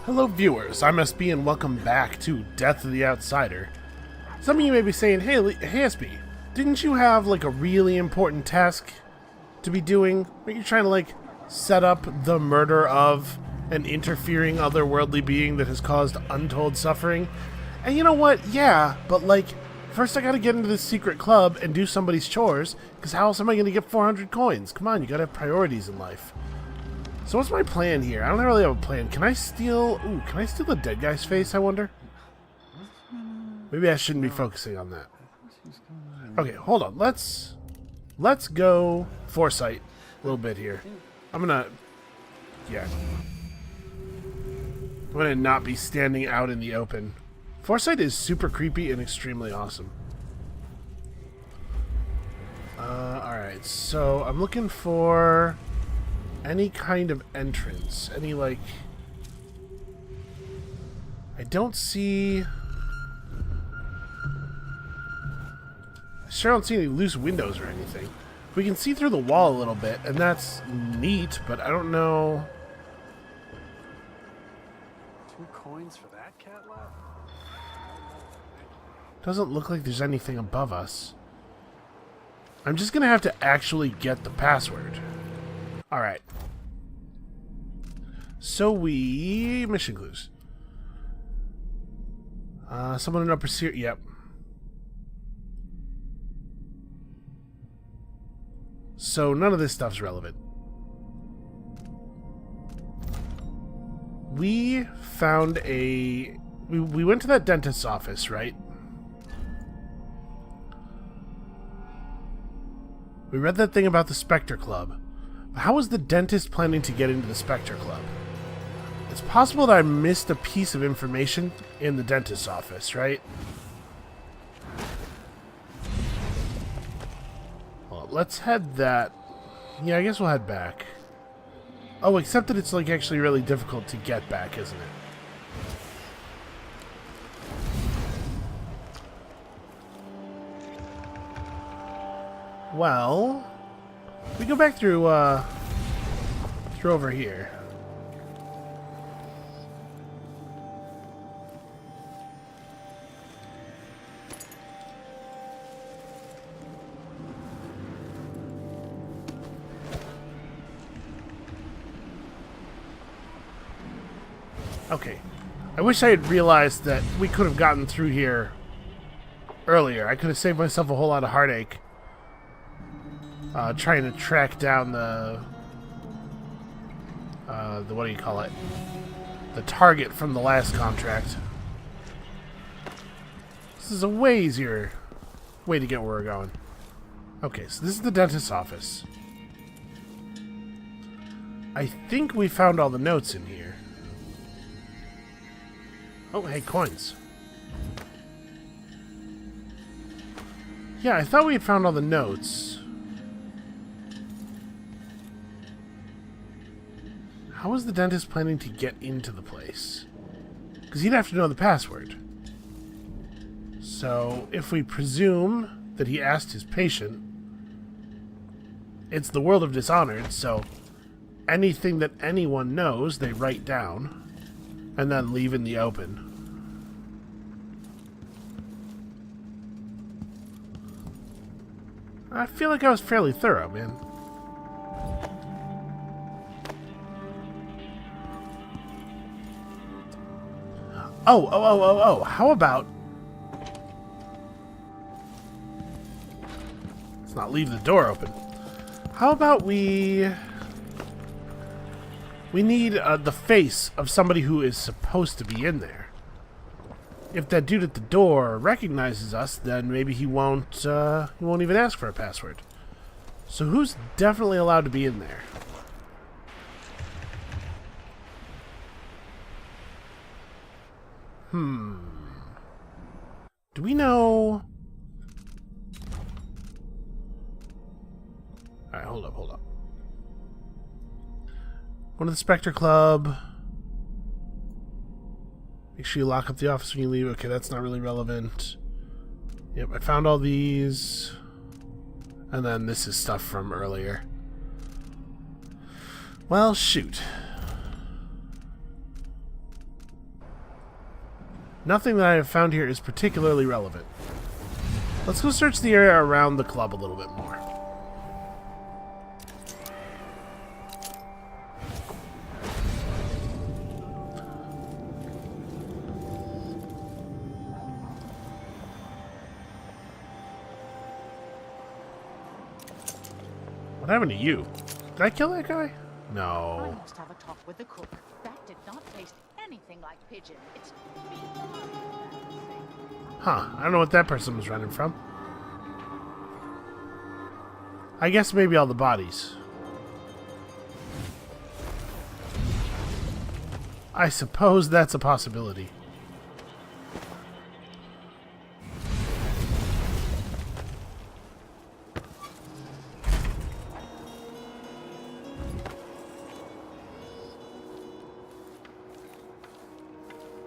Hello viewers, I'm SB and welcome back to Death of the Outsider. Some of you may be saying, hey SB, didn't you have like a really important task to be doing? Are you trying to like set up the murder of an interfering otherworldly being that has caused untold suffering? And you know what, yeah, but like, first I gotta get into this secret club and do somebody's chores, because how else am I gonna get 400 coins? Come on, you gotta have priorities in life. So what's my plan here? I don't really have a plan. Can I steal... Ooh, can I steal the dead guy's face, I wonder? Maybe I shouldn't be focusing on that. Okay, hold on. Let's go foresight a little bit here. I'm gonna... Yeah. I'm gonna not be standing out in the open. Foresight is super creepy and extremely awesome. Alright, so I'm looking for... any kind of entrance. Any, like... I don't see... I sure don't see any loose windows or anything. We can see through the wall a little bit, and that's neat, but I don't know... 2 coins for that cat lap? Doesn't look like there's anything above us. I'm just gonna have to actually get the password. Alright. So mission clues. Someone in upper seer. Yep. So none of this stuff's relevant. We found a... We went to that dentist's office, right? We read that thing about the Spectre Club. How was the dentist planning to get into the Spectre Club? It's possible that I missed a piece of information in the dentist's office, right? Well, let's head that... Yeah, I guess we'll head back. Oh, except that it's like actually really difficult to get back, isn't it? Well... we go back through over here. Okay. I wish I had realized that we could have gotten through here earlier. I could have saved myself a whole lot of heartache. Trying to track down the what do you call it? The target from the last contract. This is a way easier way to get where we're going. Okay, so this is the dentist's office. I think we found all the notes in here. Oh, hey, coins. Yeah, I thought we had found all the notes. How is the dentist planning to get into the place? Because he'd have to know the password. So, if we presume that he asked his patient, it's the world of Dishonored, so anything that anyone knows, they write down, and then leave in the open. I feel like I was fairly thorough, man. Oh, how about... let's not leave the door open. How about we need the face of somebody who is supposed to be in there. If that dude at the door recognizes us, then maybe he won't even ask for a password. So who's definitely allowed to be in there? Do we know... Alright, hold up. One of the Spectre Club. Make sure you lock up the office when you leave. Okay, that's not really relevant. Yep, I found all these. And then this is stuff from earlier. Well, shoot. Nothing that I have found here is particularly relevant. Let's go search the area around the club a little bit more. What happened to you? Did I kill that guy? I No. must have a talk with the cook. That did not taste anything like pigeon. It's Huh. I don't know what that person was running from. I guess maybe all the bodies. I suppose that's a possibility.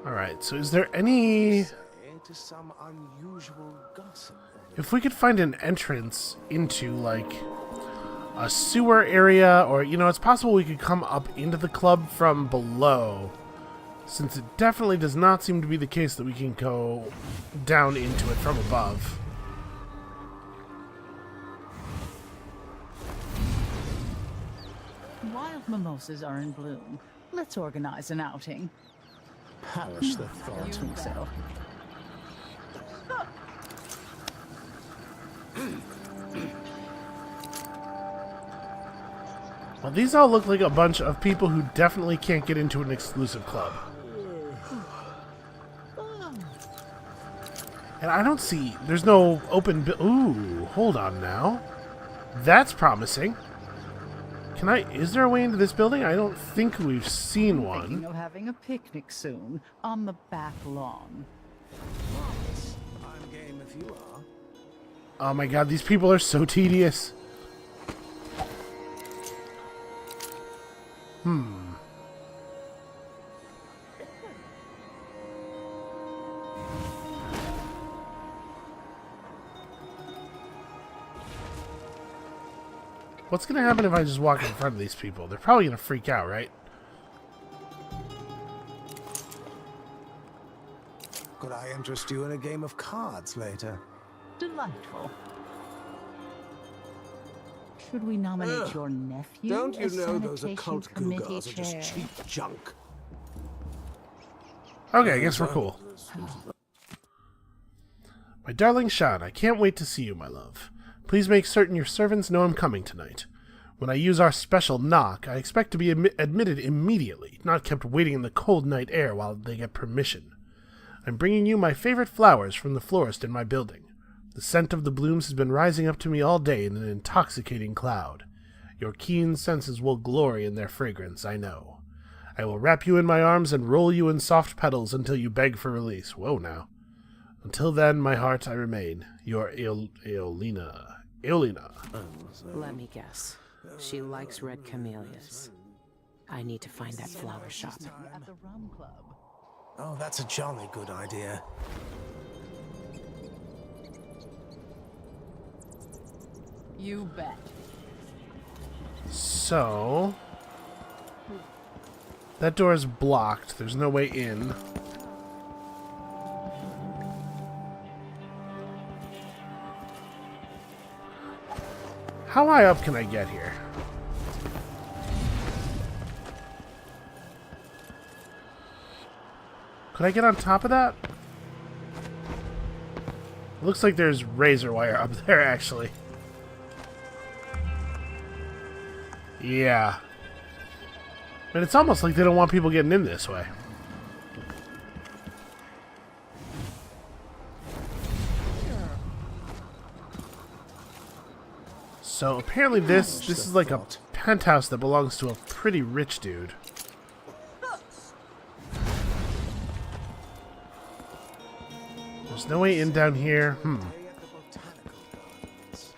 Alright, so is there any... Into some unusual gossip. If we could find an entrance into, like, a sewer area, or, you know, it's possible we could come up into the club from below, since it definitely does not seem to be the case that we can go down into it from above. wild mimosas are in bloom. Let's organize an outing. Perish the I thought. think so. Well, these all look like a bunch of people who definitely can't get into an exclusive club. And I don't see... There's no open... Ooh, hold on now. That's promising. Can I... Is there a way into this building? I don't think we've seen Thinking one. of having a picnic soon on the back lawn. I'm game if you are. Oh my god, these people are so tedious. What's gonna happen if I just walk in front of these people? They're probably gonna freak out, right? Could I interest you in a game of cards later? Delightful. Should we nominate Ugh. your nephew Don't you as know those sanitation occult committee googles are just chair? cheap junk? Okay, I guess we're cool. My darling Shan, I can't wait to see you, my love. Please make certain your servants know I'm coming tonight. When I use our special knock, I expect to be admitted immediately, not kept waiting in the cold night air while they get permission. I'm bringing you my favorite flowers from the florist in my building. The scent of the blooms has been rising up to me all day in an intoxicating cloud. Your keen senses will glory in their fragrance, I know. I will wrap you in my arms and roll you in soft petals until you beg for release. Whoa, now. Until then, my heart, I remain. Your Eolina. Let me guess. She likes red camellias. I need to find that flower shop. At the rum club. Oh, that's a jolly good idea. You bet. So... that door is blocked. There's no way in. How high up can I get here? Could I get on top of that? Looks like there's razor wire up there, actually. Yeah. But it's almost like they don't want people getting in this way. So apparently this is like a penthouse that belongs to a pretty rich dude. There's no way in down here. Stay at the botanical gardens.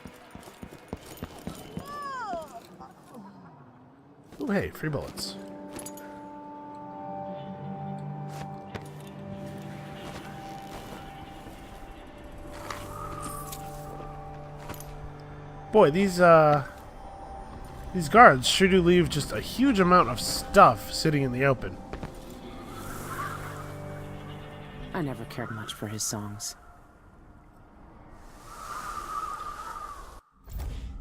Oh, hey, free bullets. Boy, these guards sure do leave just a huge amount of stuff sitting in the open. I never cared much for his songs.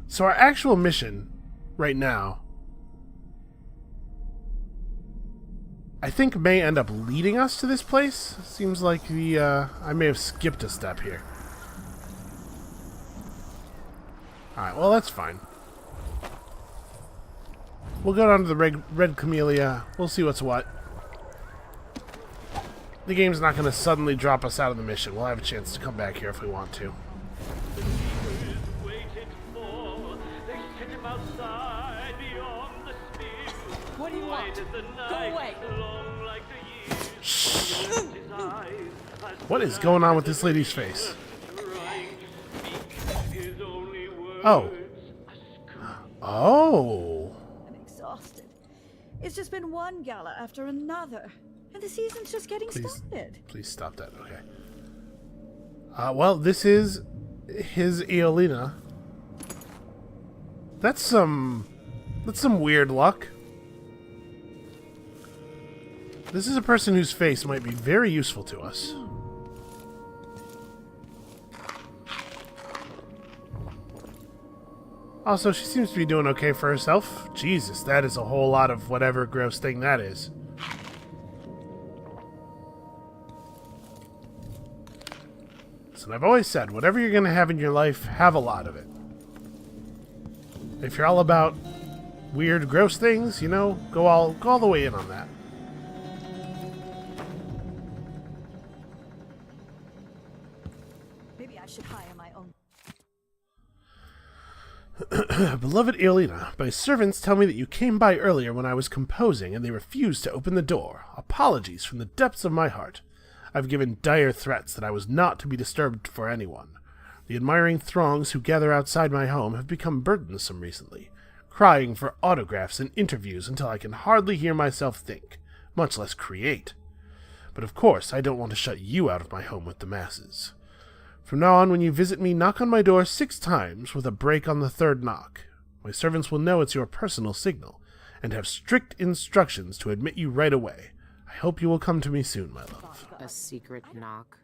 So our actual mission right now, I think, may end up leading us to this place. Seems like I may have skipped a step here. Alright, well that's fine. We'll go down to the Red Camellia. We'll see what's what. The game's not going to suddenly drop us out of the mission. We'll have a chance to come back here if we want to. What do you want? Go away! Shh. What is going on with this lady's face? Oh. Oh. I'm exhausted. It's just been one gala after another, and the season's just getting started. Please stop that. Okay. Well, this is his Eolina. That's some weird luck. This is a person whose face might be very useful to us. Also, she seems to be doing okay for herself. Jesus, that is a whole lot of whatever gross thing that is. Listen, I've always said, whatever you're going to have in your life, have a lot of it. If you're all about weird, gross things, you know, go all the way in on that. Maybe I should hire my own. Beloved Eolina, my servants tell me that you came by earlier when I was composing and they refused to open the door. Apologies from the depths of my heart. I've given dire threats that I was not to be disturbed for anyone. The admiring throngs who gather outside my home have become burdensome recently, crying for autographs and interviews until I can hardly hear myself think, much less create. But of course, I don't want to shut you out of my home with the masses. From now on, when you visit me, knock on my door 6 times with a break on the 3rd knock. My servants will know it's your personal signal, and have strict instructions to admit you right away. I hope you will come to me soon, my love. A secret knock?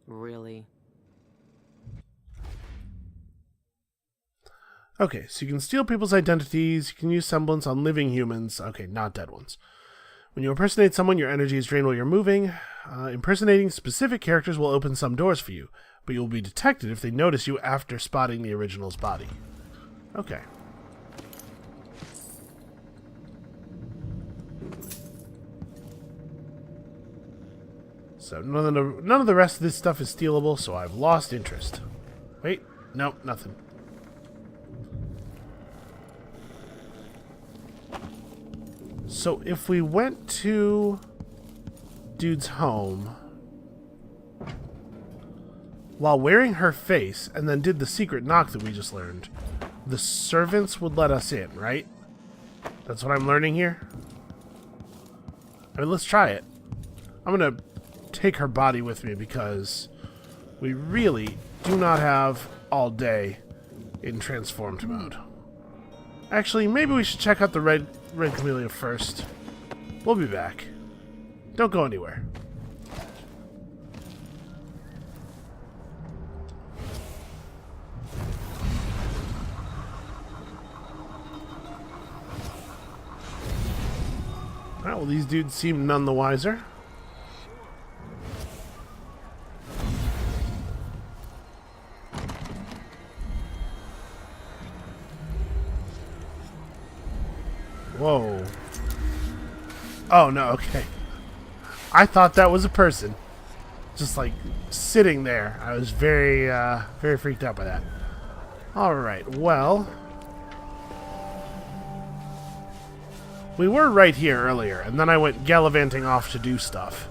Really? Okay, so you can steal people's identities, you can use semblance on living humans. Okay, not dead ones. When you impersonate someone, your energy is drained while you're moving. Impersonating specific characters will open some doors for you, but you will be detected if they notice you after spotting the original's body. Okay. So none of the rest of this stuff is stealable, so I've lost interest. Wait, nope, nothing. So if we went to dude's home while wearing her face and then did the secret knock that we just learned, the servants would let us in, right? That's what I'm learning here? I mean, let's try it. I'm gonna take her body with me because we really do not have all day in transformed mode. Actually, maybe we should check out the Red Camellia first. We'll be back. Don't go anywhere. Alright, well, these dudes seem none the wiser. Whoa. Oh, no, okay. I thought that was a person. Just, like, sitting there. I was very freaked out by that. Alright, well. We were right here earlier, and then I went gallivanting off to do stuff.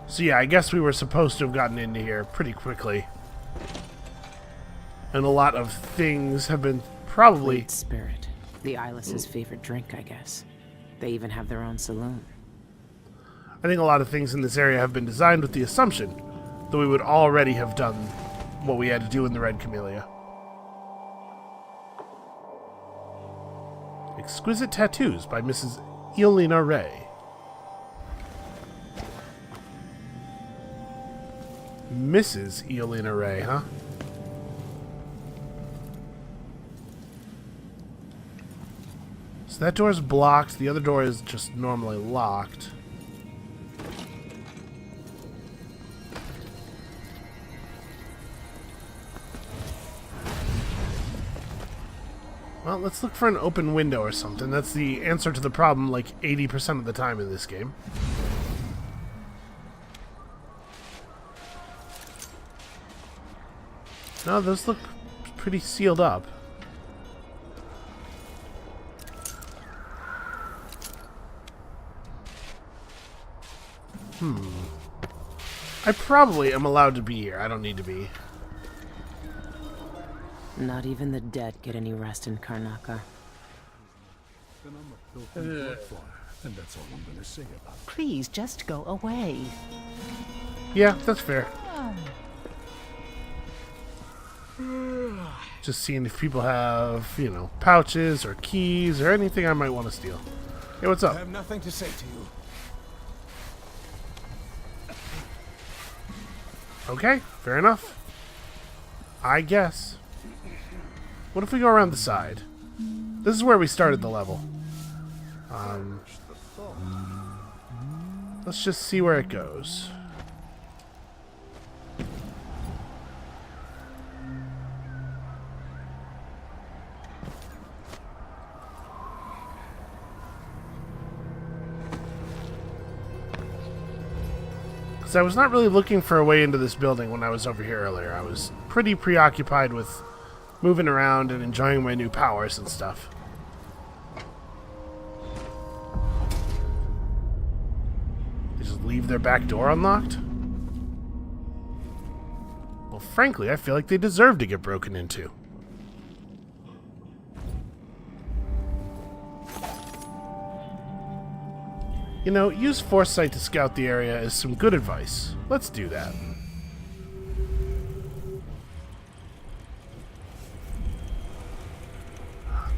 So yeah, I guess we were supposed to have gotten into here pretty quickly. And a lot of things have been probably... Great spirit. The Eyeless's favorite drink, I guess. They even have their own saloon. I think a lot of things in this area have been designed with the assumption that we would already have done what we had to do in the Red Camellia. Exquisite Tattoos by Mrs. Eolina Ray. Mrs. Eolina Ray, huh? So that door is blocked. The other door is just normally locked. Well, let's look for an open window or something. That's the answer to the problem like 80% of the time in this game. No, those look pretty sealed up. I probably am allowed to be here. I don't need to be. Not even the dead get any rest in Karnaca. And that's all I'm gonna say about it. Please just go away. Yeah, that's fair. Just seeing if people have, you know, pouches or keys or anything I might want to steal. Hey, what's I up? have nothing to say to you. Okay, fair enough. I guess. What if we go around the side? This is where we started the level. Let's just see where it goes. Because I was not really looking for a way into this building when I was over here earlier. I was pretty preoccupied with moving around and enjoying my new powers and stuff. They just leave their back door unlocked? Well, frankly, I feel like they deserve to get broken into. You know, use foresight to scout the area is some good advice. Let's do that.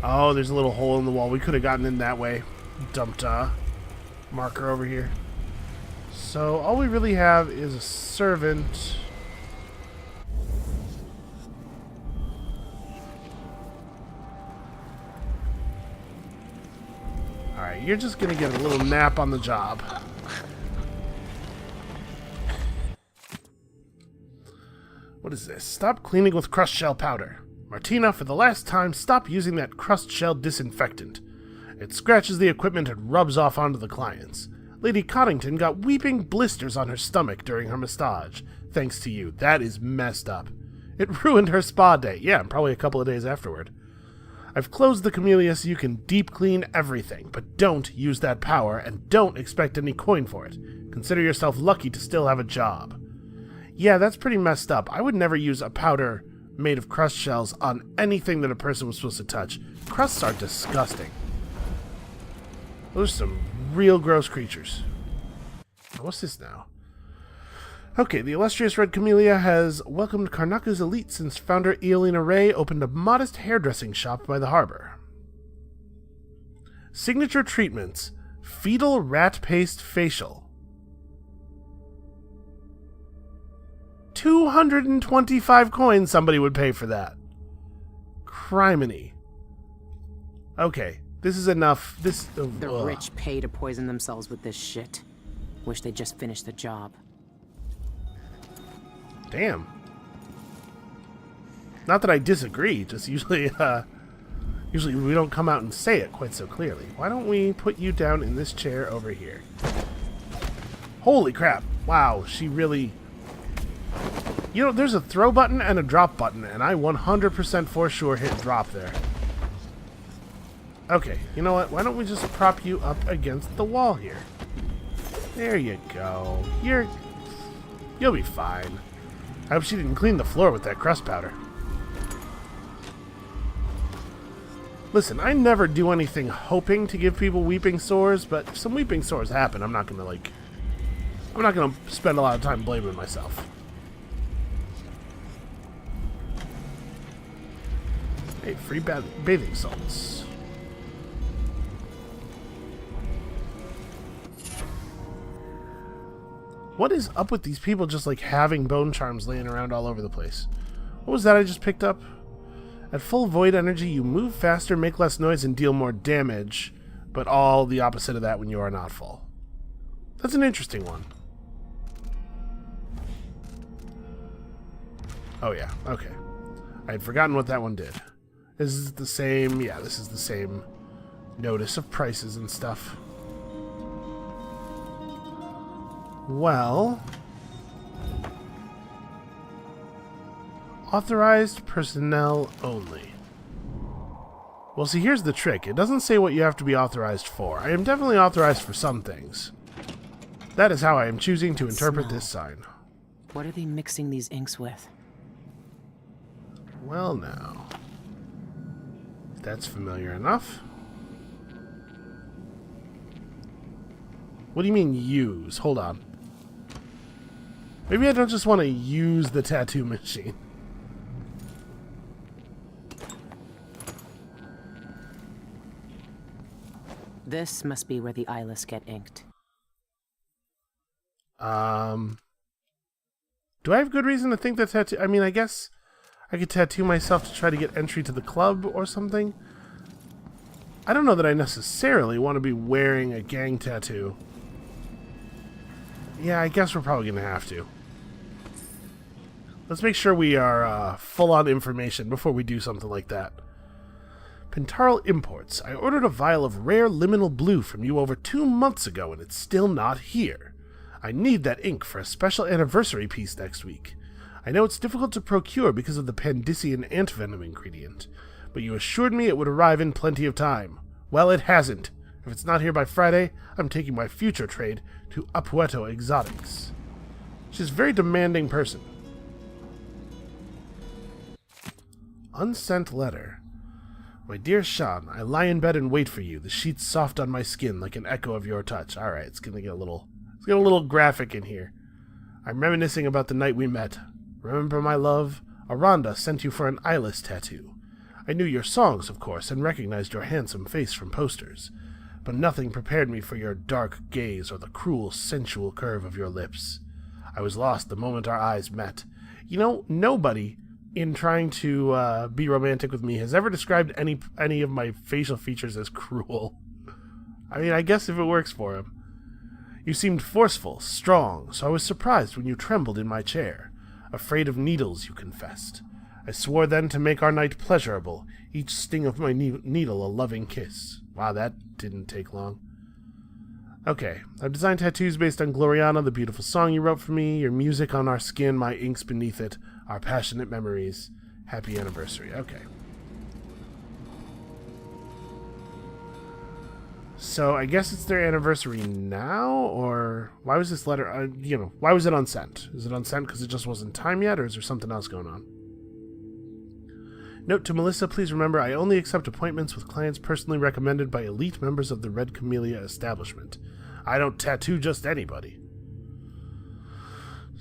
Oh, there's a little hole in the wall. We could have gotten in that way. Dumped marker over here. So all we really have is a servant. Alright, you're just gonna get a little nap on the job. What is this? Stop cleaning with crushed shell powder. Martina, for the last time, stop using that crushed shell disinfectant. It scratches the equipment and rubs off onto the clients. Lady Coddington got weeping blisters on her stomach during her massage, thanks to you. That is messed up. It ruined her spa day. Yeah, and probably a couple of days afterward. I've closed the camellia so you can deep clean everything, but don't use that power and don't expect any coin for it. Consider yourself lucky to still have a job. Yeah, that's pretty messed up. I would never use a powder made of crust shells on anything that a person was supposed to touch. Crusts are disgusting. Those are some real gross creatures. What's this now? Okay, the illustrious Red Camellia has welcomed Karnaca's elite since founder Eolina Ray opened a modest hairdressing shop by the harbor. Signature treatments: fetal rat paste facial. 225 coins somebody would pay for that. Criminy. Okay, this is enough. The rich pay to poison themselves with this shit. Wish they'd just finished the job. Damn. Not that I disagree, just usually we don't come out and say it quite so clearly. Why don't we put you down in this chair over here? Holy crap. Wow, she really... You know, there's a throw button and a drop button, and I 100% for sure hit drop there. Okay, you know what? Why don't we just prop you up against the wall here? There you go. You'll be fine. I hope she didn't clean the floor with that crust powder. Listen, I never do anything hoping to give people weeping sores, but if some weeping sores happen, I'm not gonna spend a lot of time blaming myself. Hey, free bathing salts. What is up with these people just like having bone charms laying around all over the place? What was that I just picked up? At full void energy, you move faster, make less noise, and deal more damage, but all the opposite of that when you are not full. That's an interesting one. Oh yeah, okay. I had forgotten what that one did. This is the same, yeah, this is the same notice of prices and stuff. Well... authorized personnel only. Well, see, here's the trick. It doesn't say what you have to be authorized for. I am definitely authorized for some things. That is how I am choosing to interpret this sign. What are they mixing these inks with? Well, now. That's familiar enough. What do you mean, use? Hold on. Maybe I don't just want to use the tattoo machine. This must be where the eyeless get inked. Do I have good reason to think that tattoo... I mean, I guess I could tattoo myself to try to get entry to the club or something. I don't know that I necessarily want to be wearing a gang tattoo. Yeah, I guess we're probably going to have to. Let's make sure we are full on information before we do something like that. Pintaral Imports. I ordered a vial of rare liminal blue from you over 2 months ago and it's still not here. I need that ink for a special anniversary piece next week. I know it's difficult to procure because of the Pandician antvenom ingredient, but you assured me it would arrive in plenty of time. Well, it hasn't. If it's not here by Friday, I'm taking my future trade to Apueto Exotics. She's a very demanding person. Unsent letter. My dear Sean, I lie in bed and wait for you, the sheets soft on my skin like an echo of your touch. Alright, it's gonna get a little graphic in here. I'm reminiscing about the night we met. Remember, my love? Aranda sent you for an eyeless tattoo. I knew your songs, of course, and recognized your handsome face from posters, but nothing prepared me for your dark gaze or the cruel, sensual curve of your lips. I was lost the moment our eyes met. You know, nobody, in trying to be romantic with me, has ever described any of my facial features as cruel. I mean, I guess if it works for him. You seemed forceful, strong, so I was surprised when you trembled in my chair. Afraid of needles, you confessed. I swore then to make our night pleasurable, each sting of my needle a loving kiss. Wow, that didn't take long. Okay, I've designed tattoos based on Gloriana, the beautiful song you wrote for me, your music on our skin, my inks beneath it, our passionate memories. Happy anniversary. Okay. So I guess it's their anniversary now, or why was this letter, why was it unsent? Is it unsent because it just wasn't time yet, or is there something else going on? Note to Melissa, please remember I only accept appointments with clients personally recommended by elite members of the Red Camellia establishment. I don't tattoo just anybody.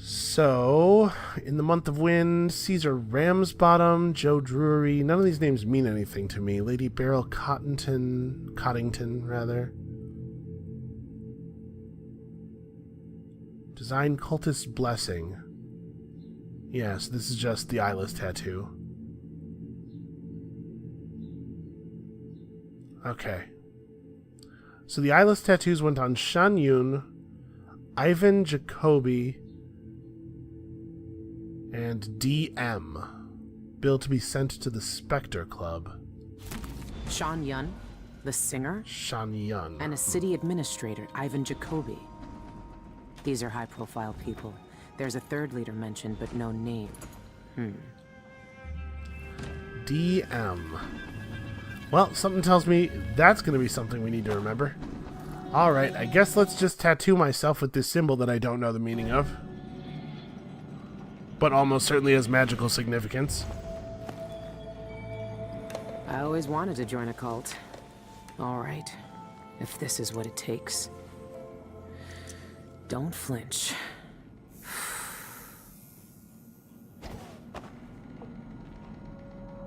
So, in the month of wind, Caesar Ramsbottom, Joe Drury, none of these names mean anything to me. Lady Beryl Coddington, rather. Design Cultist Blessing. Yes, this is just the eyeless tattoo. Okay. So the eyeless tattoos went on Shan Yun, Ivan Jacoby, and DM. Bill to be sent to the Spectre Club. Shan Yun, the singer, Shan Yun. and a city administrator, Ivan Jacoby. These are high-profile people. There's a third leader mentioned, but no name. DM. Well, something tells me that's going to be something we need to remember. Alright, I guess let's just tattoo myself with this symbol that I don't know the meaning of. But almost certainly has magical significance. I always wanted to join a cult. Alright, if this is what it takes. Don't flinch.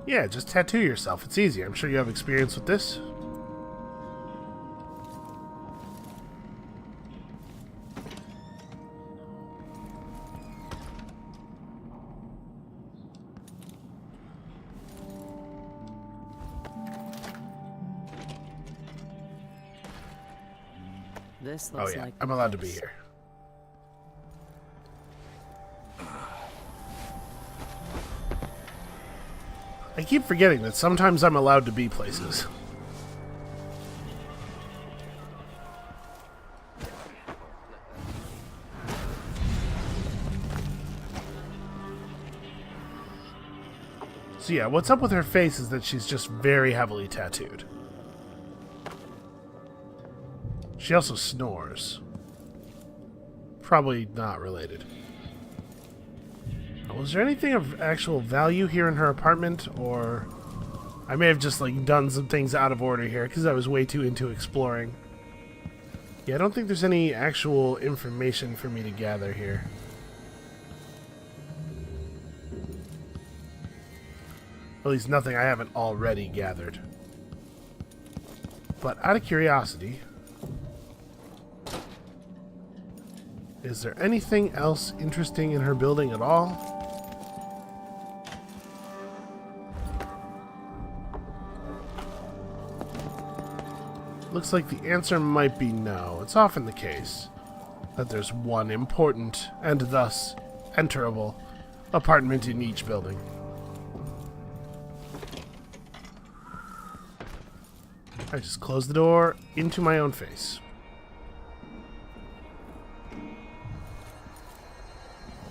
Yeah, just tattoo yourself. It's easy. I'm sure you have experience with this. This Oh looks yeah, like I'm allowed to be here. I keep forgetting that sometimes I'm allowed to be places. So yeah, what's up with her face is that she's just very heavily tattooed. She also snores. Probably not related. Was there anything of actual value here in her apartment, or I may have just like done some things out of order here because I was way too into exploring. Yeah, I don't think there's any actual information for me to gather here. At least nothing I haven't already gathered. But out of curiosity, is there anything else interesting in her building at all? Looks like the answer might be no. It's often the case that there's one important, and thus enterable, apartment in each building. I just closed the door into my own face.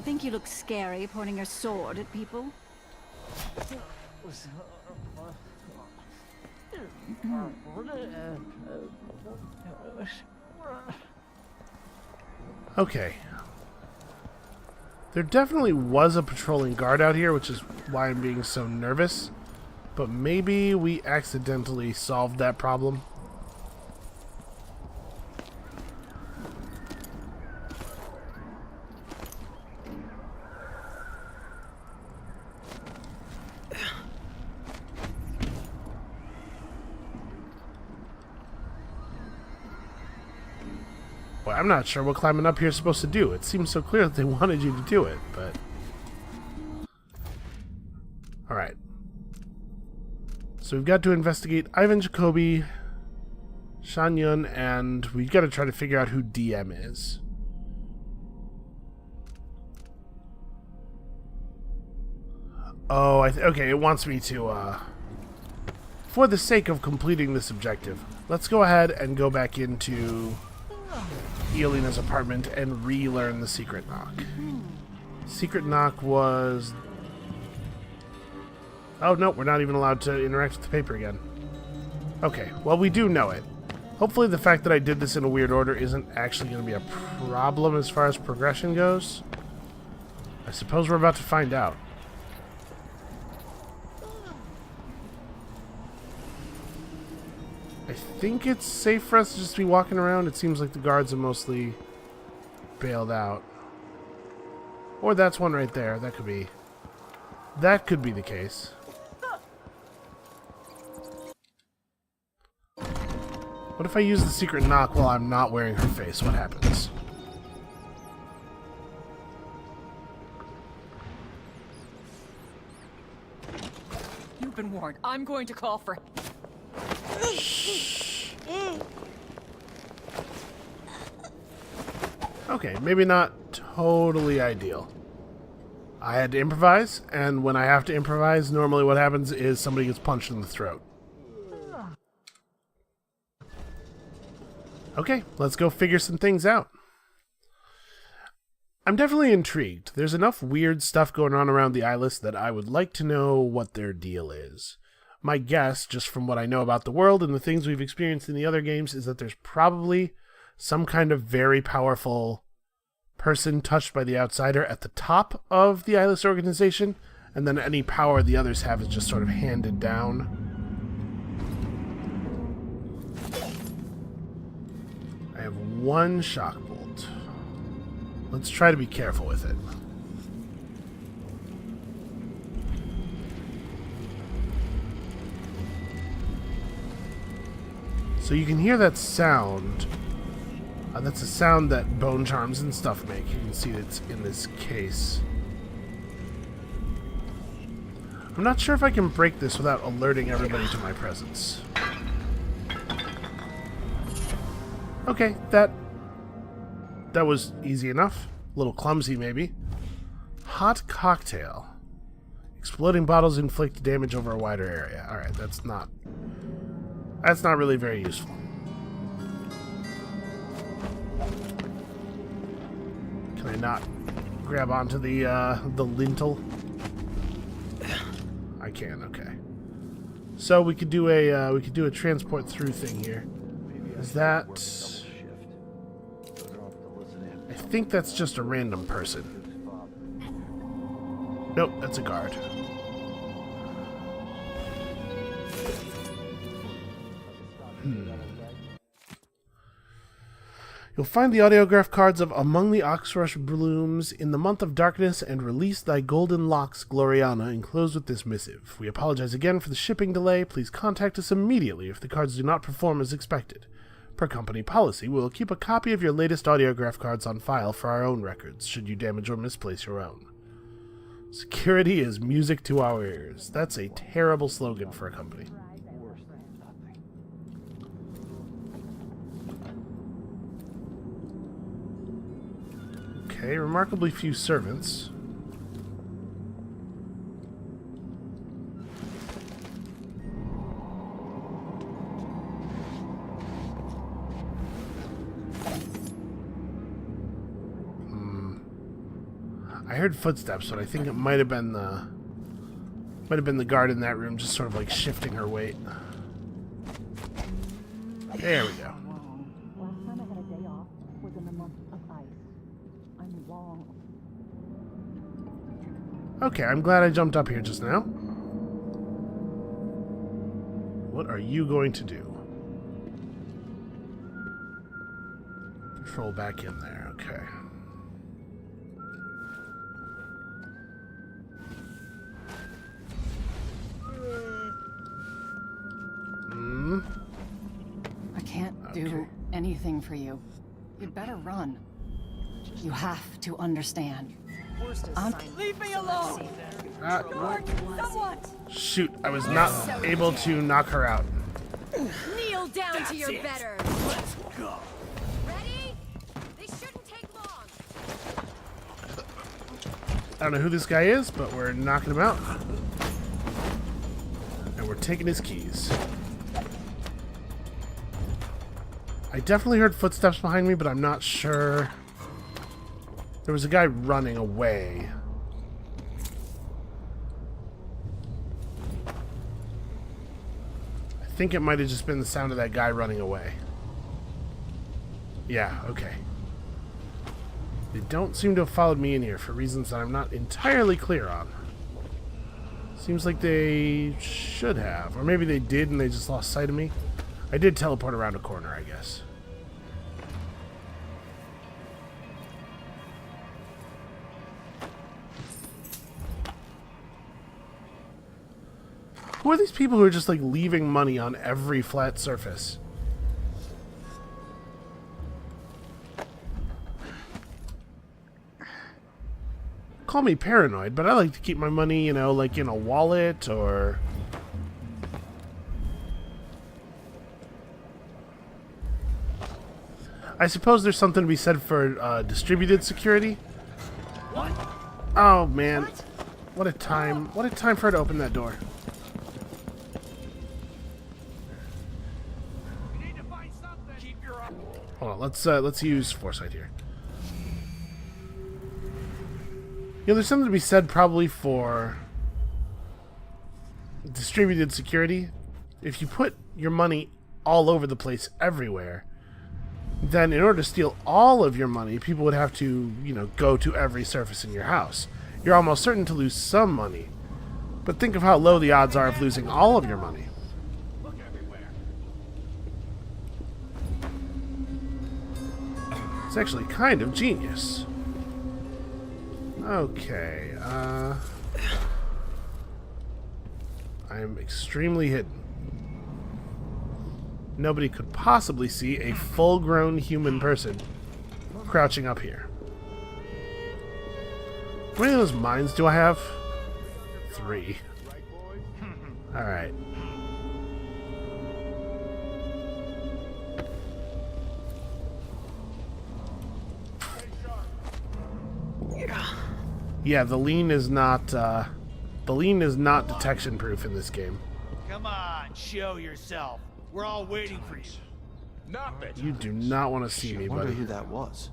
Think you look scary pointing your sword at people? Okay. There definitely was a patrolling guard out here, which is why I'm being so nervous. But maybe we accidentally solved that problem. Well, I'm not sure what climbing up here is supposed to do. It seems so clear that they wanted you to do it, but... Alright. So we've got to investigate Ivan Jacoby, Shan Yun, and we've got to try to figure out who DM is. Oh, okay, it wants me to, for the sake of completing this objective, let's go ahead and go back into Yelena's apartment and relearn the secret knock. Secret knock was... Oh, no, we're not even allowed to interact with the paper again. Okay, well, we do know it. Hopefully the fact that I did this in a weird order isn't actually going to be a problem as far as progression goes. I suppose we're about to find out. I think it's safe for us to just be walking around. It seems like the guards are mostly bailed out. Or that's one right there. That could be... That could be the case. What if I use the secret knock while I'm not wearing her face? What happens? You've been warned. I'm going to call for... Okay, maybe not totally ideal. I had to improvise, and when I have to improvise, normally what happens is somebody gets punched in the throat. Okay, let's go figure some things out. I'm definitely intrigued. There's enough weird stuff going on around the Eyeless that I would like to know what their deal is. My guess, just from what I know about the world and the things we've experienced in the other games, is that there's probably some kind of very powerful person touched by the outsider at the top of the Eyeless organization, and then any power the others have is just sort of handed down. I have one shock bolt. Let's try to be careful with it. So you can hear that sound. That's a sound that bone charms and stuff make. You can see it's in this case. I'm not sure if I can break this without alerting everybody to my presence. Okay, that that was easy enough. A little clumsy, maybe. Hot cocktail. Exploding bottles inflict damage over a wider area. Alright, that's not really very useful. Can I not grab onto the lintel? I can, okay. So we could do a transport through thing here. Is that? I think that's just a random person. Nope, that's a guard. You'll find the audiograph cards of Among the Oxrush Blooms in the Month of Darkness and Release Thy Golden Locks, Gloriana, enclosed with this missive. We apologize again for the shipping delay. Please contact us immediately if the cards do not perform as expected. Per company policy, we will keep a copy of your latest audiograph cards on file for our own records, should you damage or misplace your own. Security is music to our ears. That's a terrible slogan for a company. Okay, remarkably few servants. I heard footsteps, but I think it might have been the guard in that room, just sort of like shifting her weight. There we go. Last time I had a day off was in the month of ice. I'm long. Okay, I'm glad I jumped up here just now. What are you going to do? Control back in there, okay. I can't do anything for you. You'd better run. You have to understand. Leave me alone! Someone! Shoot, I was not able to knock her out. Kneel down to your betters. Let's go. Ready? This shouldn't take long. I don't know who this guy is, but we're knocking him out. And we're taking his keys. I definitely heard footsteps behind me, but I'm not sure. There was a guy running away. I think it might have just been the sound of that guy running away. Yeah, okay. They don't seem to have followed me in here for reasons that I'm not entirely clear on. Seems like they should have. Or maybe they did and they just lost sight of me. I did teleport around a corner, I guess. Who are these people who are just like leaving money on every flat surface? Call me paranoid, but I like to keep my money, you know, like in a wallet or... I suppose there's something to be said for distributed security. What? Oh man, what a time! What a time for her to open that door. We need to find something. Keep your eye. Hold on, let's use foresight here. You know, there's something to be said probably for distributed security. If you put your money all over the place everywhere, then in order to steal all of your money, people would have to, you know, go to every surface in your house. You're almost certain to lose some money. But think of how low the odds are of losing all of your money. Look everywhere. It's actually kind of genius. Okay, I'm extremely hidden. Nobody could possibly see a full-grown human person crouching up here. How many of those mines do I have? 3. Alright. Yeah, the lean is not detection proof in this game. Come on, show yourself. We're all waiting for you. Not it. You do not want to see me, I wonder buddy. who that was.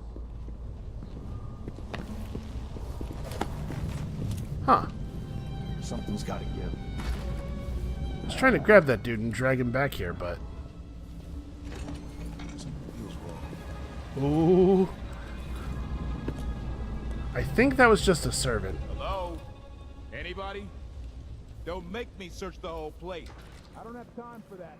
Huh. Something's got to give. I was trying to grab that dude and drag him back here, but... Ooh. I think that was just a servant. Hello? Anybody? Don't make me search the whole place. I don't have time for that.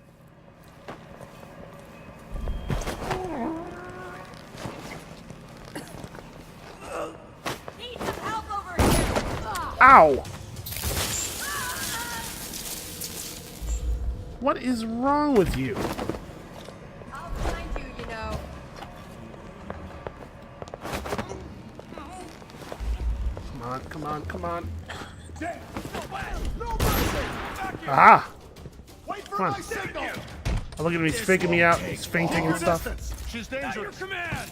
Need some help over here. Ow! What is wrong with you? I'll find you, you know. Come on, come on, come on. Damn! No mercy! Aha! Wait for Come on. my signal! Oh, look at him, he's faking me out. He's fainting and stuff. She's dangerous. At your command!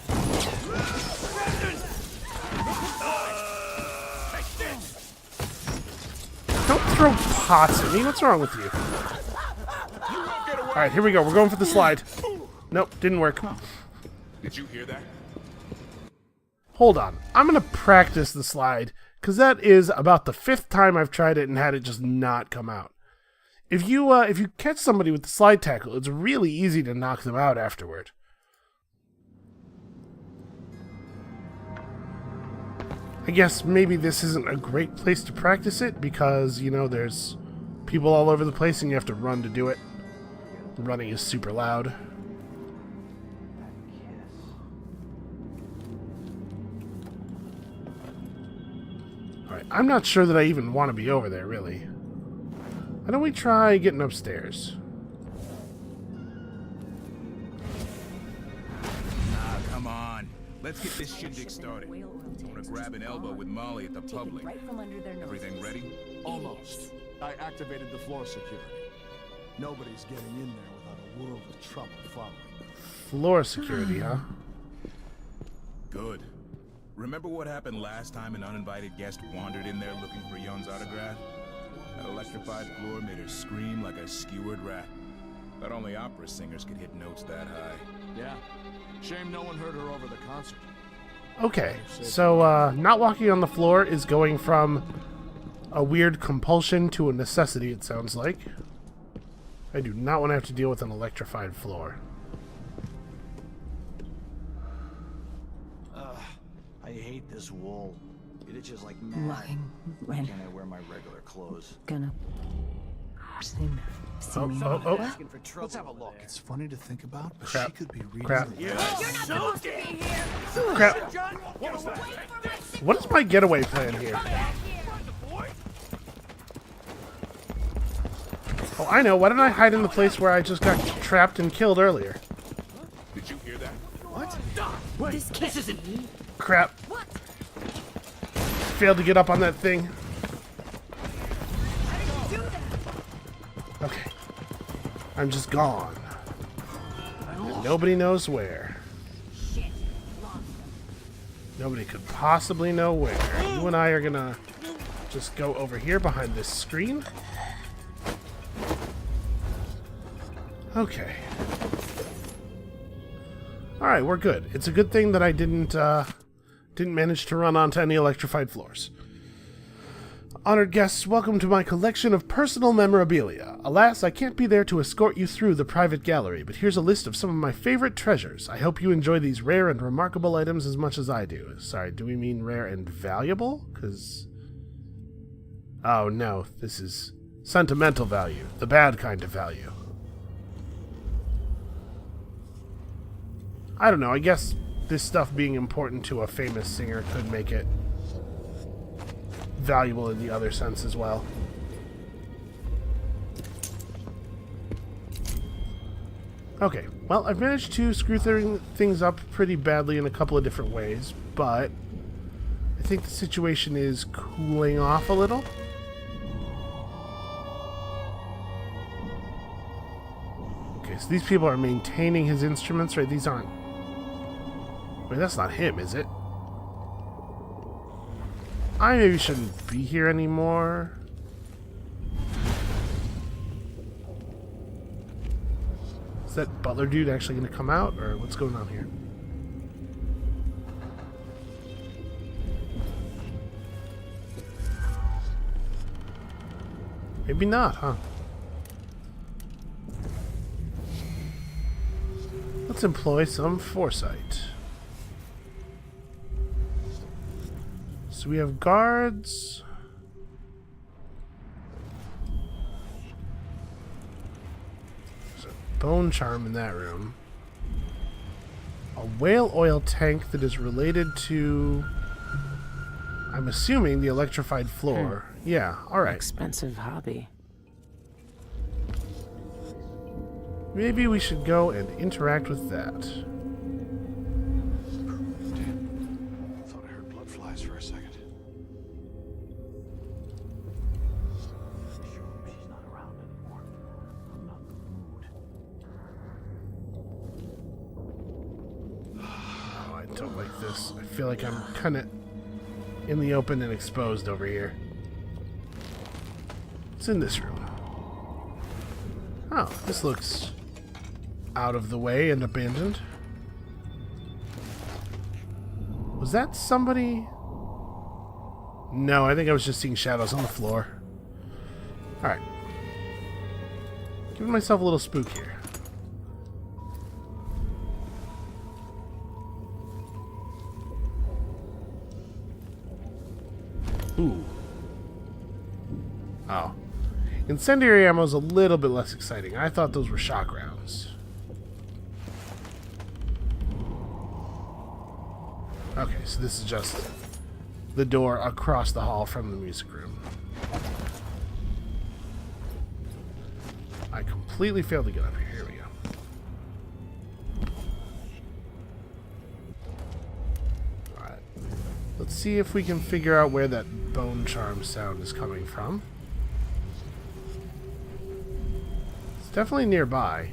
Don't throw pots at me. What's wrong with you? Alright, here we go. We're going for the slide. Nope, didn't work. Did you hear that? Hold on. I'm going to practice the slide, because that is about the 5th time I've tried it and had it just not come out. If you catch somebody with the slide tackle, it's really easy to knock them out afterward. I guess maybe this isn't a great place to practice it because, you know, there's people all over the place and you have to run to do it. Running is super loud. Alright, I'm not sure that I even want to be over there, really. Why don't we try getting upstairs? Come on. Let's get this shindig started. I'm gonna grab an elbow with Molly at the public. Everything ready? Almost. I activated the floor security. Nobody's getting in there without a world of trouble following. Floor security, huh? Good. Remember what happened last time an uninvited guest wandered in there looking for Young's autograph? That electrified floor made her scream like a skewered rat. Thought only opera singers could hit notes that high. Yeah. Shame no one heard her over the concert. Okay, so not walking on the floor is going from a weird compulsion to a necessity, it sounds like. I do not want to have to deal with an electrified floor. I hate this wool. It itches like mad. Lying Why when can't I wear my regular clothes? gonna see me. Oh. Let's have a look. It's funny to think about, but Crap. she could be reading Crap. the You're not supposed to be here. Crap. What was that? Wait for my signal. What is my getaway plan here? Back here. Oh, I know. Why didn't I hide in the place where I just got trapped and killed earlier? Did you hear that? What? Wait, This isn't me. Crap. What? Failed to get up on that thing. How did you do that? Okay. I'm just gone. And nobody knows where. Shit. Lost them. Nobody could possibly know where. You and I are gonna just go over here behind this screen. Okay. Alright, we're good. It's a good thing that I didn't manage to run onto any electrified floors. Honored guests, welcome to my collection of personal memorabilia. Alas, I can't be there to escort you through the private gallery, but here's a list of some of my favorite treasures. I hope you enjoy these rare and remarkable items as much as I do. Sorry, do we mean rare and valuable? Because... oh, no. This is sentimental value. The bad kind of value. I don't know, I guess this stuff being important to a famous singer could make it valuable in the other sense as well. Okay, well, I've managed to screw things up pretty badly in a couple of different ways, but I think the situation is cooling off a little. Okay, so these people are maintaining his instruments, right? These aren't... wait, that's not him, is it? I maybe shouldn't be here anymore. Is that butler dude actually going to come out, or what's going on here? Maybe not, huh? Let's employ some foresight. So we have guards. There's a bone charm in that room. A whale oil tank that is related to, I'm assuming, the electrified floor. Yeah, alright. Expensive hobby. Maybe we should go and interact with that. Damn. Thought I heard blood flies for a second. Sure, she's not around anymore. I'm not in the mood. Oh, I don't like this. I feel like I'm kind of in the open and exposed over here. What's in this room? Oh, this looks out of the way and abandoned. Was that somebody? No, I think I was just seeing shadows on the floor. Alright. Giving myself a little spook here. Ooh. Oh. Incendiary ammo is a little bit less exciting. I thought those were shock rounds. Okay, so this is just the door across the hall from the music room. I completely failed to get up here. Here we go. Alright. Let's see if we can figure out where that bone charm sound is coming from. It's definitely nearby.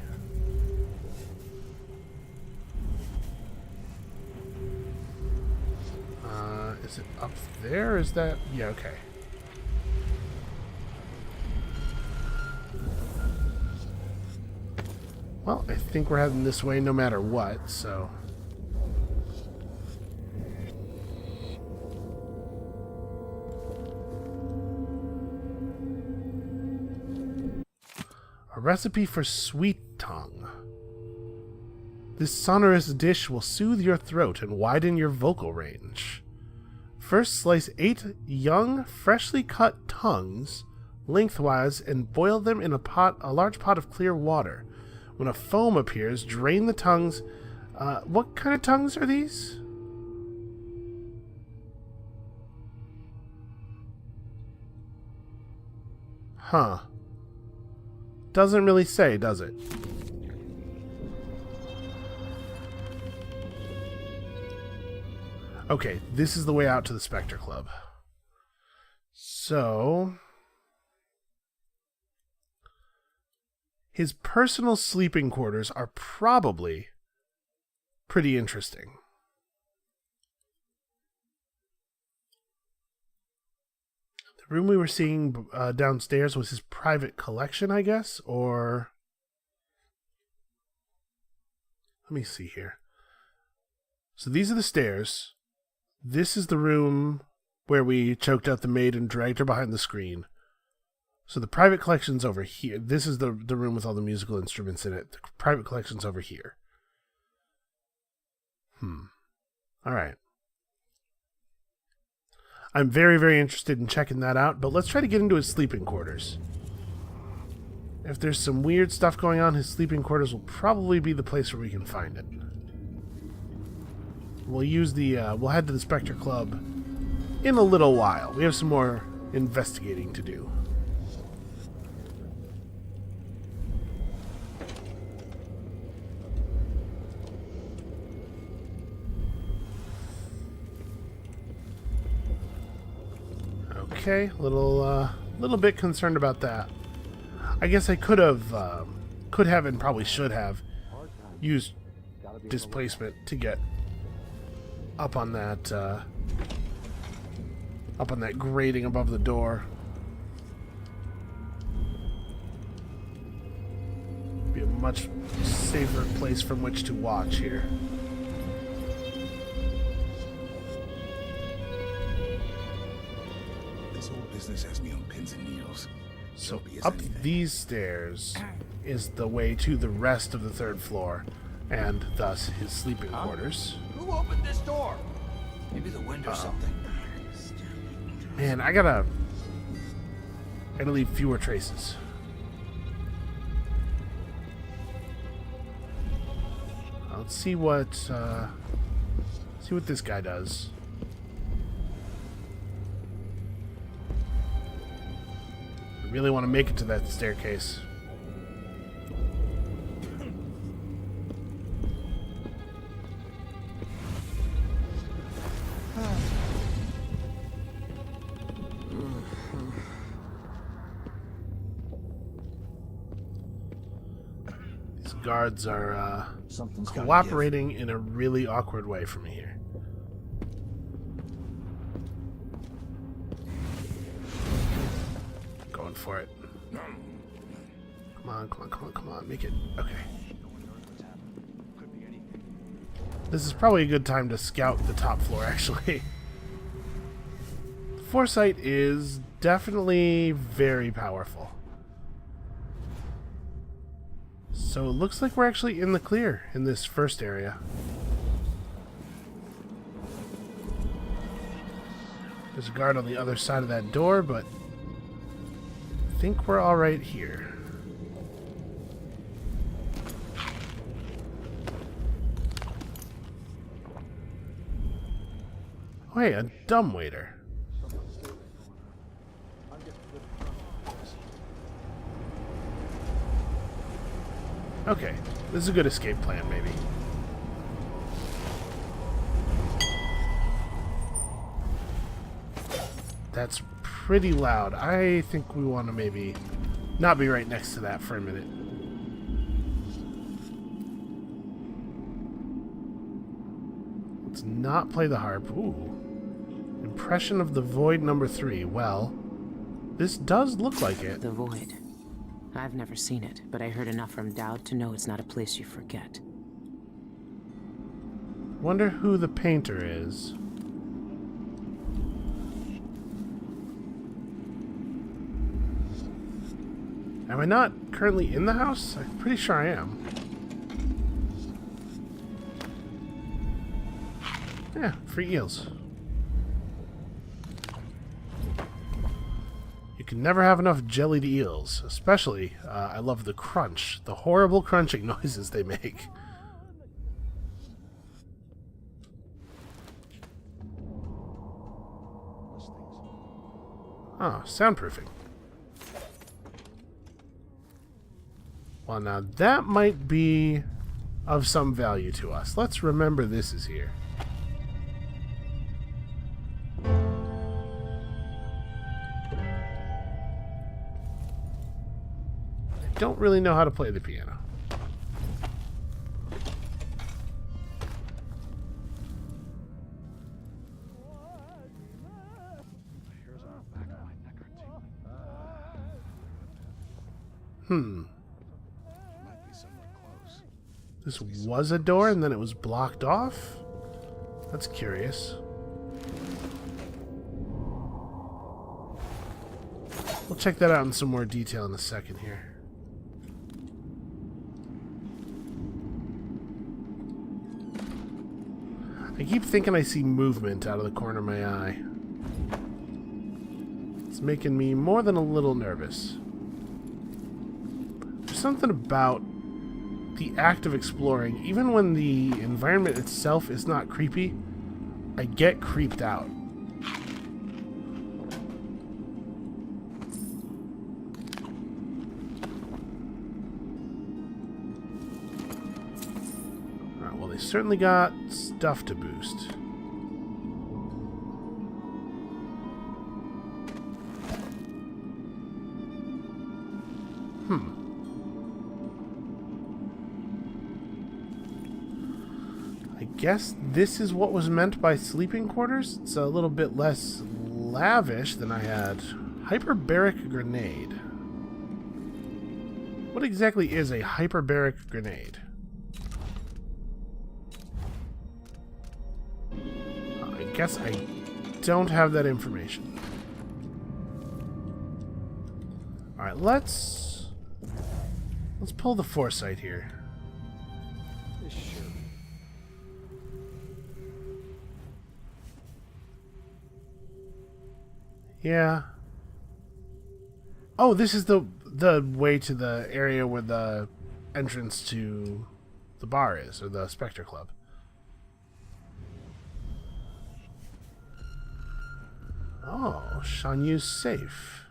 Is it up there? Is that... Yeah, okay. Well, I think we're heading this way no matter what, so... A recipe for sweet tongue. This sonorous dish will soothe your throat and widen your vocal range. First, slice 8 young, freshly cut tongues lengthwise and boil them in a large pot of clear water. When a foam appears, drain the tongues. What kind of tongues are these? Huh. Doesn't really say, does it? Okay, this is the way out to the Spectre Club. So... his personal sleeping quarters are probably pretty interesting. The room we were seeing downstairs was his private collection, I guess, or... Let me see here. So these are the stairs. This is the room where we choked out the maid and dragged her behind the screen. So the private collection's over here. This is the room with all the musical instruments in it. The private collection's over here. Alright. I'm very, very interested in checking that out, but let's try to get into his sleeping quarters. If there's some weird stuff going on, his sleeping quarters will probably be the place where we can find it. We'll use the, we'll head to the Spectre Club in a little while. We have some more investigating to do. Okay, little bit concerned about that. I guess I could have and probably should have used displacement to get up on that Up on that grating above the door. Be a much safer place from which to watch here. This whole business has me on pins and needles. So Shelby is up anything. these stairs is the way to the rest of the 3rd floor, and thus his sleeping quarters. Who opened this door? Maybe the wind or something. Man, I gotta leave fewer traces. Let's see what this guy does. I really want to make it to that staircase. These guards are Something's gotta cooperating in a really awkward way for me here. Going for it. Come on, come on, come on, come on. Make it. Okay. This is probably a good time to scout the top floor, actually. Foresight is definitely very powerful. So it looks like we're actually in the clear in this first area. There's a guard on the other side of that door, but I think we're all right here. Oh, hey, a dumbwaiter. Okay, this is a good escape plan, maybe. That's pretty loud. I think we want to maybe not be right next to that for a minute. Let's not play the harp. Ooh. Impression of the Void number 3. Well, this does look like it. The Void. I've never seen it, but I heard enough from Dowd to know it's not a place you forget. Wonder who the painter is. Am I not currently in the house? I'm pretty sure I am. Yeah, free eels. You can never have enough jellied eels. Especially, I love the crunch. The horrible crunching noises they make. Oh, soundproofing. Well, now that might be of some value to us. Let's remember this is here. I don't really know how to play the piano. This was a door and then it was blocked off? That's curious. We'll check that out in some more detail in a second here. I keep thinking I see movement out of the corner of my eye. It's making me more than a little nervous. There's something about the act of exploring, even when the environment itself is not creepy, I get creeped out. Alright, well, they certainly got stuff to boost. I guess this is what was meant by sleeping quarters. It's a little bit less lavish than I had hyperbaric grenade. What exactly is a hyperbaric grenade? I guess I don't have that information. Alright, let's pull the foresight here. Yeah. Oh, this is the way to the area where the entrance to the bar is, or the Spectre Club. Oh, Shanyu's safe.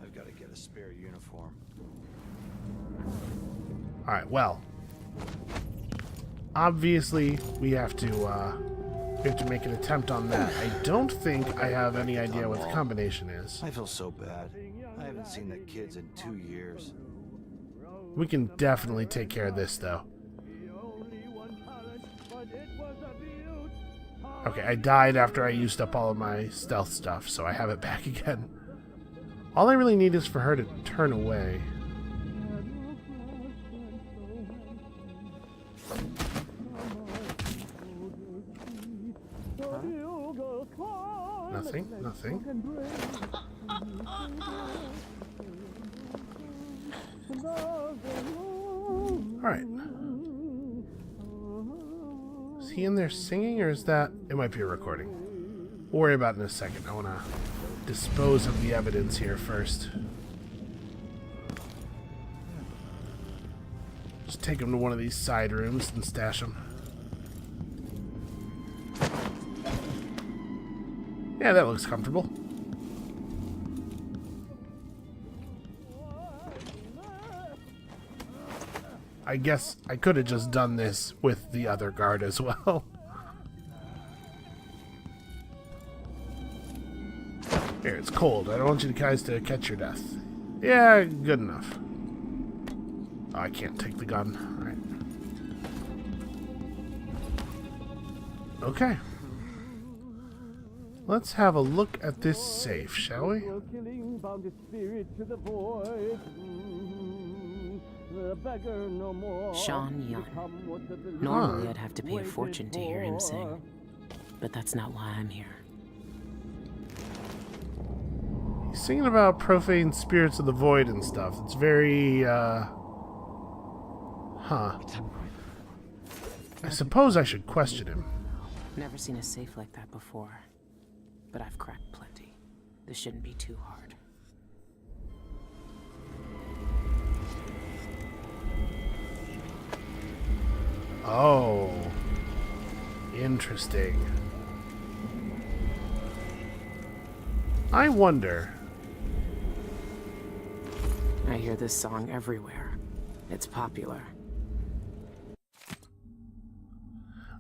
I've got to get a spare uniform. Alright, well. Obviously, we have to make an attempt on that. I don't think I have any idea what the combination is. I feel so bad. I haven't seen the kids in 2 years. We can definitely take care of this, though. Okay, I died after I used up all of my stealth stuff, so I have it back again. All I really need is for her to turn away. Nothing, nothing. Alright. Is he in there singing, or is that... It might be a recording. We'll worry about it in a second. I want to dispose of the evidence here first. Just take him to one of these side rooms and stash him. Yeah, that looks comfortable. I guess I could have just done this with the other guard as well. Here, it's cold. I don't want you guys to catch your death. Yeah, good enough. Oh, I can't take the gun. Alright. Okay. Let's have a look at this safe, shall we? Sean Young. Normally I'd have to pay a fortune to hear him sing. But that's not why I'm here. He's singing about profane spirits of the void and stuff. It's very, I suppose I should question him. Never seen a safe like that before. But I've cracked plenty. This shouldn't be too hard. Oh. Interesting. I wonder. I hear this song everywhere. It's popular.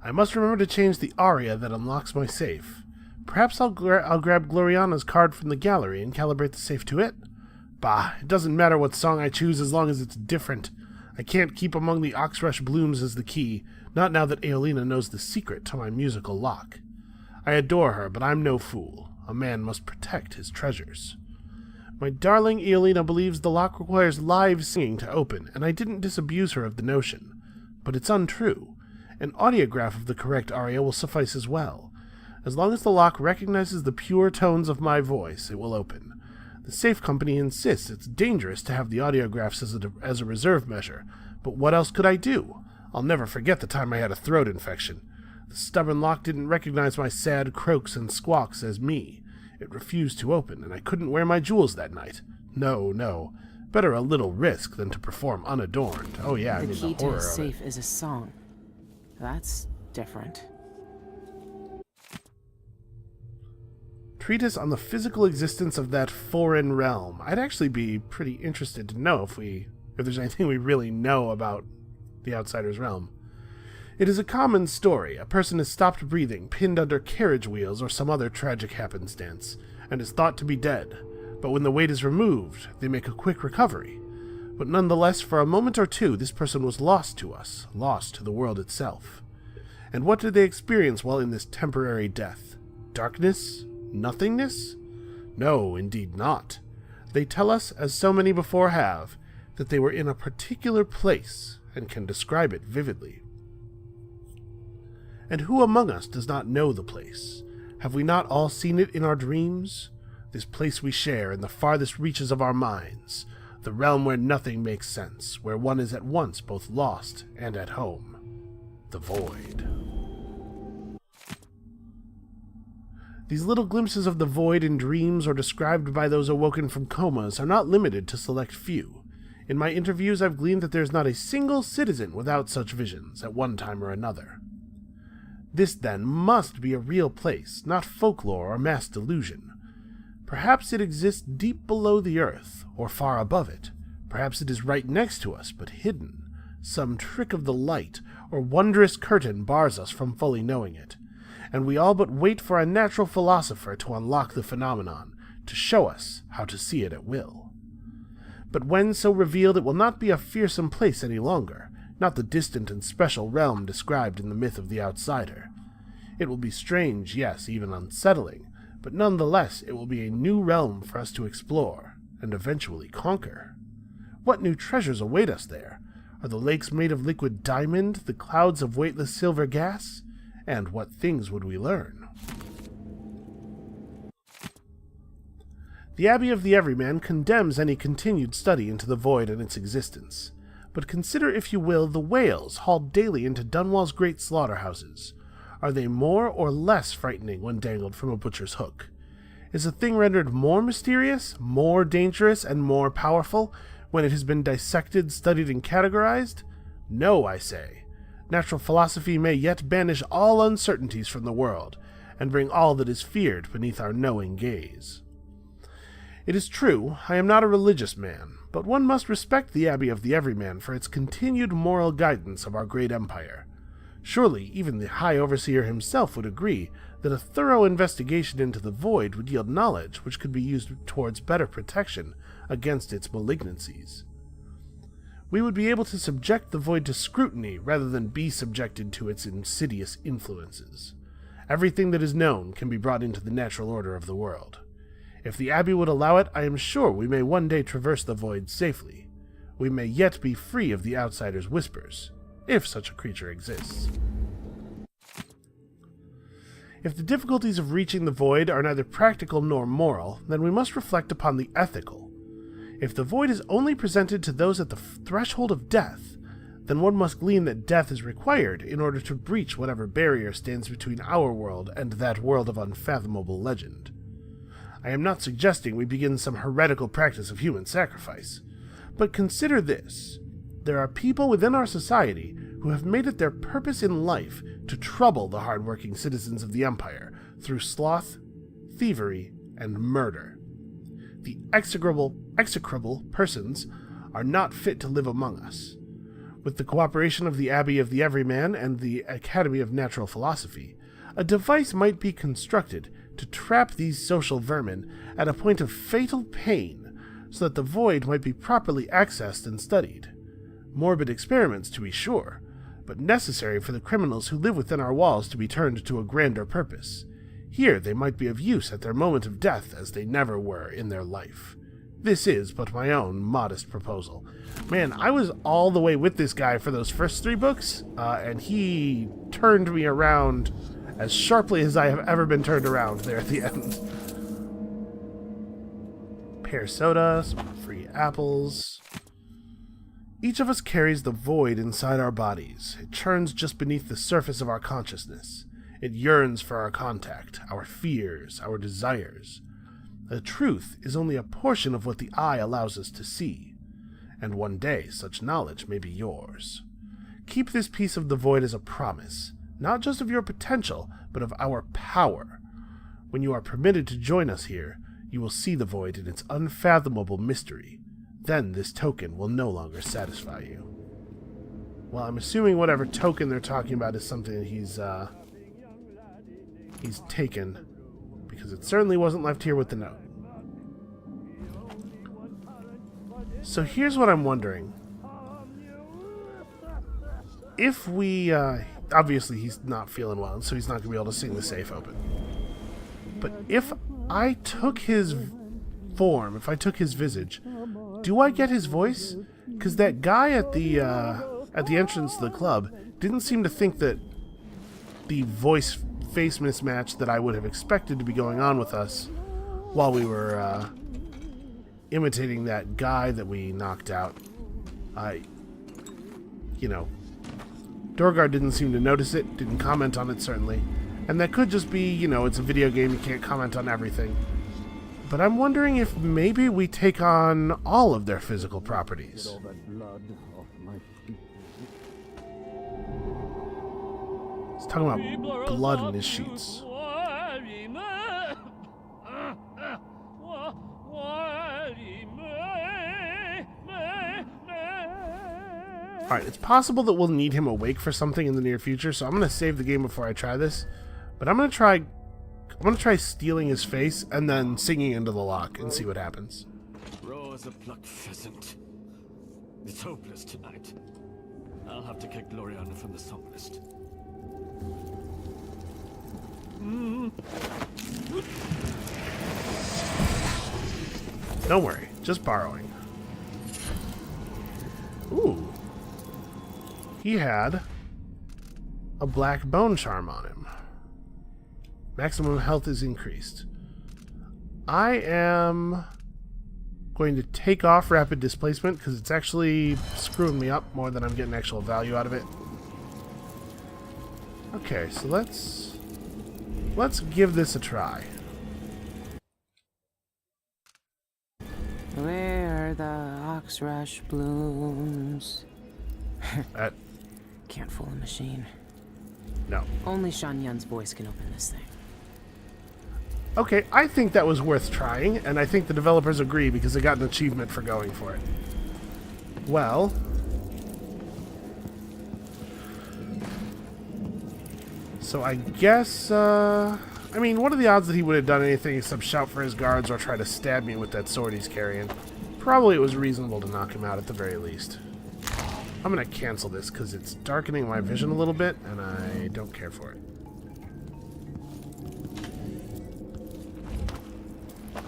I must remember to change the aria that unlocks my safe. Perhaps I'll grab Gloriana's card from the gallery and calibrate the safe to it? Bah, it doesn't matter what song I choose as long as it's different. I can't keep Among the Oxrush Blooms as the key, not now that Aelina knows the secret to my musical lock. I adore her, but I'm no fool. A man must protect his treasures. My darling Aelina believes the lock requires live singing to open, and I didn't disabuse her of the notion. But it's untrue. An audiograph of the correct aria will suffice as well. As long as the lock recognizes the pure tones of my voice, it will open. The safe company insists it's dangerous to have the audiographs as a reserve measure, but what else could I do? I'll never forget the time I had a throat infection. The stubborn lock didn't recognize my sad croaks and squawks as me. It refused to open, and I couldn't wear my jewels that night. No, no. Better a little risk than to perform unadorned. Oh yeah, I mean the horror of it. The key to a safe is a song. That's different. Treatise on the physical existence of that foreign realm. I'd actually be pretty interested to know if there's anything we really know about the outsider's realm. It is a common story. A person is stopped breathing, pinned under carriage wheels or some other tragic happenstance, and is thought to be dead. But when the weight is removed, they make a quick recovery. But nonetheless, for a moment or two, this person was lost to us, lost to the world itself. And what did they experience while in this temporary death? Darkness? Nothingness? No, indeed not. They tell us, as so many before have, that they were in a particular place and can describe it vividly. And who among us does not know the place? Have we not all seen it in our dreams? This place we share in the farthest reaches of our minds, the realm where nothing makes sense, where one is at once both lost and at home. The void. These little glimpses of the void in dreams or described by those awoken from comas are not limited to select few. In my interviews, I've gleaned that there's not a single citizen without such visions at one time or another. This, then, must be a real place, not folklore or mass delusion. Perhaps it exists deep below the earth, or far above it. Perhaps it is right next to us, but hidden. Some trick of the light or wondrous curtain bars us from fully knowing it, and we all but wait for a natural philosopher to unlock the phenomenon, to show us how to see it at will. But when so revealed, it will not be a fearsome place any longer, not the distant and special realm described in the myth of the outsider. It will be strange, yes, even unsettling, but nonetheless it will be a new realm for us to explore, and eventually conquer. What new treasures await us there? Are the lakes made of liquid diamond, the clouds of weightless silver gas? And what things would we learn? The Abbey of the Everyman condemns any continued study into the void and its existence. But consider, if you will, the whales hauled daily into Dunwall's great slaughterhouses. Are they more or less frightening when dangled from a butcher's hook? Is a thing rendered more mysterious, more dangerous, and more powerful when it has been dissected, studied, and categorized? No, I say. Natural philosophy may yet banish all uncertainties from the world, and bring all that is feared beneath our knowing gaze. It is true, I am not a religious man, but one must respect the Abbey of the Everyman for its continued moral guidance of our great empire. Surely even the High Overseer himself would agree that a thorough investigation into the void would yield knowledge which could be used towards better protection against its malignancies. We would be able to subject the void to scrutiny rather than be subjected to its insidious influences. Everything that is known can be brought into the natural order of the world. If the Abbey would allow it, I am sure we may one day traverse the void safely. We may yet be free of the outsider's whispers, if such a creature exists. If the difficulties of reaching the void are neither practical nor moral, then we must reflect upon the ethical. If the void is only presented to those at the threshold of death, then one must glean that death is required in order to breach whatever barrier stands between our world and that world of unfathomable legend. I am not suggesting we begin some heretical practice of human sacrifice, but consider this. There are people within our society who have made it their purpose in life to trouble the hard-working citizens of the Empire through sloth, thievery, and murder. The execrable persons are not fit to live among us. With the cooperation of the Abbey of the Everyman and the Academy of Natural Philosophy, a device might be constructed to trap these social vermin at a point of fatal pain so that the void might be properly accessed and studied. Morbid experiments, to be sure, but necessary for the criminals who live within our walls to be turned to a grander purpose. Here they might be of use at their moment of death as they never were in their life. This is but my own modest proposal. Man, I was all the way with this guy for those first 3 books, and he turned me around as sharply as I have ever been turned around there at the end. Pear soda, some free apples. Each of us carries the void inside our bodies. It churns just beneath the surface of our consciousness. It yearns for our contact, our fears, our desires. The truth is only a portion of what the eye allows us to see, and one day such knowledge may be yours. Keep this piece of the void as a promise, not just of your potential, but of our power. When you are permitted to join us here, you will see the void in its unfathomable mystery. Then this token will no longer satisfy you. Well, I'm assuming whatever token they're talking about is something he's taken, because it certainly wasn't left here with the note. So here's what I'm wondering. If we, obviously he's not feeling well, so he's not going to be able to sing the safe open. But if I took his form, if I took his visage, do I get his voice? Because that guy at the entrance to the club didn't seem to think that the voice-face mismatch that I would have expected to be going on with us while we were imitating that guy that we knocked out. Dorgard didn't seem to notice it, didn't comment on it certainly. And that could just be, it's a video game, you can't comment on everything. But I'm wondering if maybe we take on all of their physical properties. He's talking about blood in his sheets. Alright, it's possible that we'll need him awake for something in the near future, so I'm going to save the game before I try this. But I'm going to try stealing his face and then singing into the lock and see what happens. Raw as a plucked pheasant. It's hopeless tonight. I'll have to kick Gloriana from the song list. Don't worry, just borrowing. Ooh. He had a black bone charm on him. Maximum health is increased. I am going to take off rapid displacement because it's actually screwing me up more than I'm getting actual value out of it. Okay, so let's give this a try. Where the oxrush blooms. That Can't fool a machine. No. Only Shan Yun's voice can open this thing. Okay, I think that was worth trying, and I think the developers agree because they got an achievement for going for it. Well, so I guess, I mean, what are the odds that he would have done anything except shout for his guards or try to stab me with that sword he's carrying? Probably it was reasonable to knock him out at the very least. I'm going to cancel this because it's darkening my vision a little bit, and I don't care for it.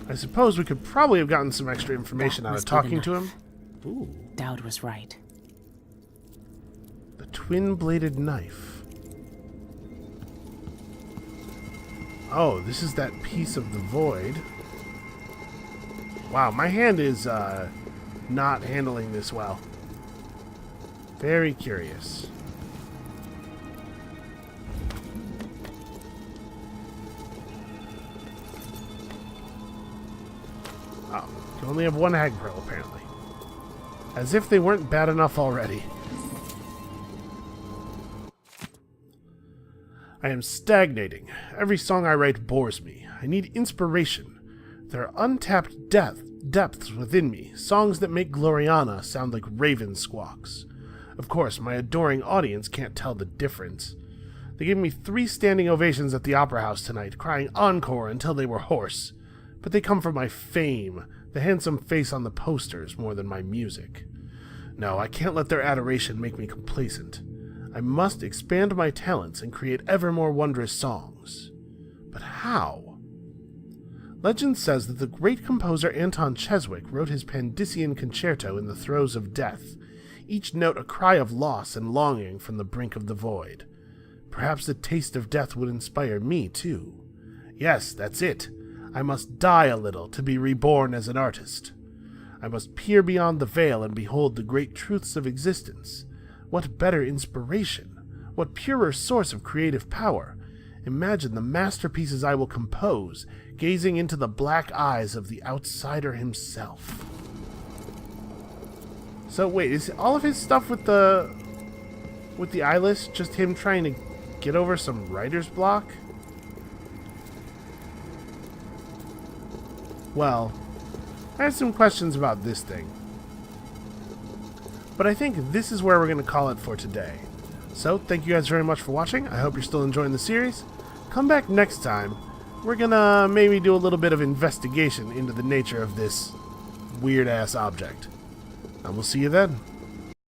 I suppose we could probably have gotten some extra information out of talking to him. Ooh. Dowd was right. The twin-bladed knife. Oh, this is that piece of the void. Wow, my hand is not handling this well. Very curious. Oh, you only have one hag pearl, apparently. As if they weren't bad enough already. I am stagnating. Every song I write bores me. I need inspiration. There are untapped depths within me, songs that make Gloriana sound like raven squawks. Of course, my adoring audience can't tell the difference. They gave me 3 standing ovations at the Opera House tonight, crying encore until they were hoarse. But they come from my fame, the handsome face on the posters, more than my music. No, I can't let their adoration make me complacent. I must expand my talents and create ever more wondrous songs. But how? Legend says that the great composer Anton Cheswick wrote his Pandician concerto in the throes of death, each note a cry of loss and longing from the brink of the void. Perhaps the taste of death would inspire me, too. Yes, that's it. I must die a little to be reborn as an artist. I must peer beyond the veil and behold the great truths of existence. What better inspiration? What purer source of creative power? Imagine the masterpieces I will compose, gazing into the black eyes of the outsider himself. So wait, is all of his stuff with the eyeless just him trying to get over some writer's block? Well, I have some questions about this thing. But I think this is where we're going to call it for today. So, thank you guys very much for watching. I hope you're still enjoying the series. Come back next time. We're going to maybe do a little bit of investigation into the nature of this weird-ass object. And we'll see you then.